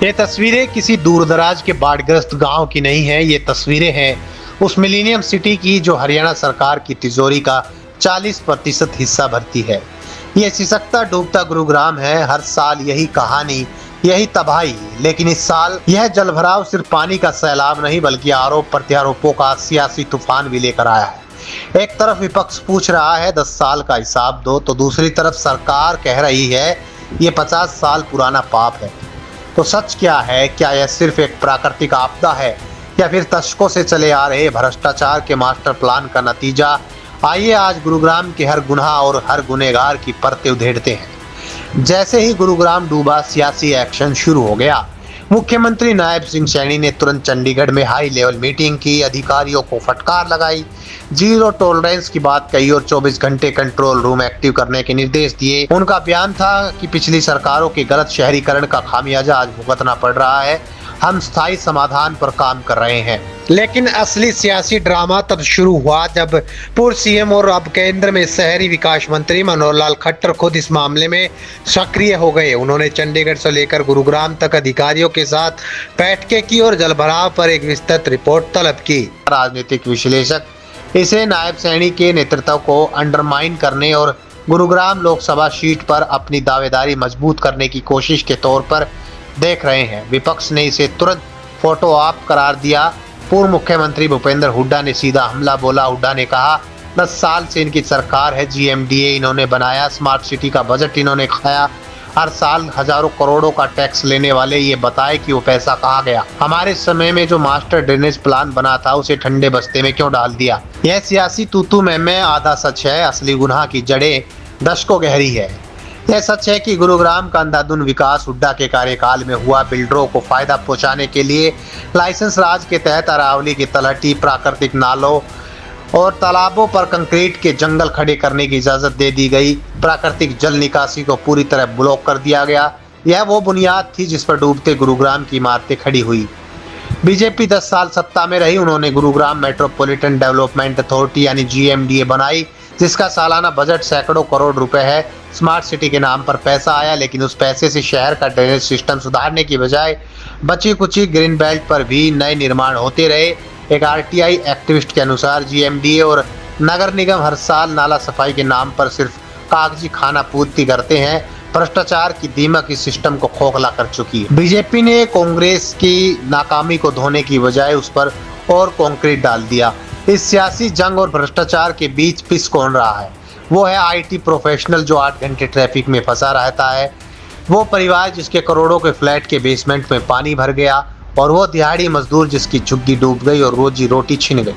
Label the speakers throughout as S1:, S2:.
S1: ये तस्वीरें किसी दूरदराज के बाढ़ग्रस्त गांव की नहीं है। ये तस्वीरें हैं उस मिलीनियम सिटी की जो हरियाणा सरकार की तिजोरी का 40% हिस्सा भरती है। ये सिसकता डूबता गुरुग्राम है। हर साल यही कहानी, यही तबाही। लेकिन इस साल यह जलभराव सिर्फ पानी का सैलाब नहीं बल्कि आरोप प्रत्यारोपों का सियासी तूफान भी लेकर आया है। एक तरफ विपक्ष पूछ रहा है 10 साल का हिसाब दो, तो दूसरी तरफ सरकार कह रही है ये 50 साल पुराना पाप है। तो सच क्या है? क्या यह सिर्फ एक प्राकृतिक आपदा है या फिर दशकों से चले आ रहे भ्रष्टाचार के मास्टर प्लान का नतीजा? आइए आज गुरुग्राम के हर गुनाह और हर गुनहगार की परतें उधेड़ते हैं। जैसे ही गुरुग्राम डूबा, सियासी एक्शन शुरू हो गया। मुख्यमंत्री नायब सिंह सैनी ने तुरंत चंडीगढ़ में हाई लेवल मीटिंग की, अधिकारियों को फटकार लगाई, जीरो टॉलरेंस की बात कही और 24 घंटे कंट्रोल रूम एक्टिव करने के निर्देश दिए। उनका बयान था कि पिछली सरकारों के गलत शहरीकरण का खामियाजा आज भुगतना पड़ रहा है। हम स्थायी समाधान पर काम कर रहे हैं। लेकिन असली सियासी ड्रामा तब शुरू हुआ जब पूर्व सीएम और अब केंद्र में शहरी विकास मंत्री मनोहर लाल खट्टर खुद इस मामले में सक्रिय हो गए। उन्होंने चंडीगढ़ से लेकर गुरुग्राम तक अधिकारियों के साथ बैठकें की और जलभराव पर एक विस्तृत रिपोर्ट तलब की। राजनीतिक विश्लेषक इसे नायब सैनी के नेतृत्व को अंडरमाइन करने और गुरुग्राम लोकसभा सीट पर अपनी दावेदारी मजबूत करने की कोशिश के तौर पर देख रहे हैं। विपक्ष ने इसे तुरंत फोटो ऑप करार दिया। पूर्व मुख्यमंत्री भूपेंद्र हुड्डा ने सीधा हमला बोला। हुड्डा ने कहा 10 साल से इनकी सरकार है, जीएमडीए इन्होंने बनाया, स्मार्ट सिटी का बजट इन्होंने खाया, हर साल हजारों करोड़ों का टैक्स लेने वाले ये बताए कि वो पैसा कहाँ गया। हमारे समय में जो मास्टर ड्रेनेज प्लान बना था उसे ठंडे बस्ते में क्यों डाल दिया। यह सियासी तूतू में आधा सच है। असली गुनाह की जड़ें दशकों गहरी है। यह सच है कि गुरुग्राम का अंधाधुंध विकास हुड्डा के कार्यकाल में हुआ। बिल्डरों को फायदा पहुंचाने के लिए लाइसेंस राज के तहत अरावली की तलहटी, प्राकृतिक नालों और तालाबों पर कंक्रीट के जंगल खड़े करने की इजाजत दे दी गई। प्राकृतिक जल निकासी को पूरी तरह ब्लॉक कर दिया गया। यह वो बुनियाद थी जिस पर डूबते गुरुग्राम की इमारतें खड़ी हुई। बीजेपी 10 साल सत्ता में रही। उन्होंने गुरुग्राम मेट्रोपॉलिटन डेवलपमेंट अथॉरिटी यानी जीएमडीए बनाई, जिसका सालाना बजट सैकड़ों करोड़ रुपए है। स्मार्ट सिटी के नाम पर पैसा आया, लेकिन उस पैसे से शहर का ड्रेनेज सिस्टम सुधारने की बजाय बची कुची ग्रीन बेल्ट पर भी नए निर्माण होते रहे। एक आरटीआई एक्टिविस्ट के अनुसार जीएमडीए और नगर निगम हर साल नाला सफाई के नाम पर सिर्फ कागजी खाना पूर्ति करते हैं। भ्रष्टाचार की दीमक इस सिस्टम को खोखला कर चुकी है। बीजेपी ने कांग्रेस की नाकामी को धोने की बजाय उस पर और कंक्रीट डाल दिया। इस सियासी जंग और भ्रष्टाचार के बीच पिस कौन रहा है? वो है आईटी प्रोफेशनल जो 8 घंटे ट्रैफिक में फंसा रहता है, वो परिवार जिसके करोड़ों के फ्लैट के बेसमेंट में पानी भर गया, और वो दिहाड़ी मजदूर जिसकी झुग्गी डूब गई और रोजी रोटी छिन गई।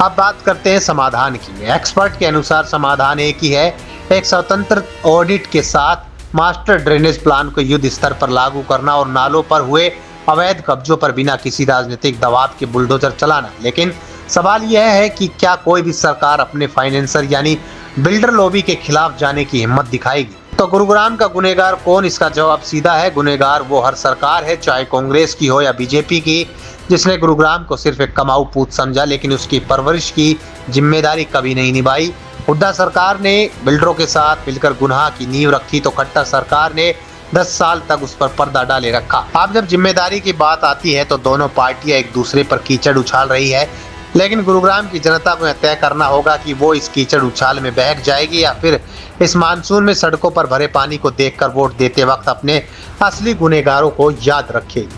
S1: अब बात करते हैं समाधान की। एक्सपर्ट के अनुसार समाधान एक ही है, एक स्वतंत्र ऑडिट के साथ मास्टर ड्रेनेज प्लान को युद्ध स्तर पर लागू करना और नालों पर हुए अवैध कब्जों पर बिना किसी राजनीतिक दबाव के बुलडोजर चलाना। लेकिन सवाल यह है कि क्या कोई भी सरकार अपने फाइनेंसर यानी बिल्डर लॉबी के खिलाफ जाने की हिम्मत दिखाएगी? तो गुरुग्राम का गुनहगार कौन? इसका जवाब सीधा है, गुनहगार वो हर सरकार है, चाहे कांग्रेस की हो या बीजेपी की, जिसने गुरुग्राम को सिर्फ एक कमाऊ पूत समझा लेकिन उसकी परवरिश की जिम्मेदारी कभी नहीं निभाई। हुड्डा सरकार ने बिल्डरों के साथ मिलकर गुनाह की नींव रखी तो खट्टर सरकार ने 10 साल तक उस पर पर्दा डाले रखा। अब जब जिम्मेदारी की बात आती है तो दोनों पार्टियां एक दूसरे पर कीचड़ उछाल रही है। लेकिन गुरुग्राम की जनता को यह तय करना होगा कि वो इस कीचड़ उछाल में बह जाएगी या फिर इस मानसून में सड़कों पर भरे पानी को देखकर वोट देते वक्त अपने असली गुनहगारों को याद रखेगी।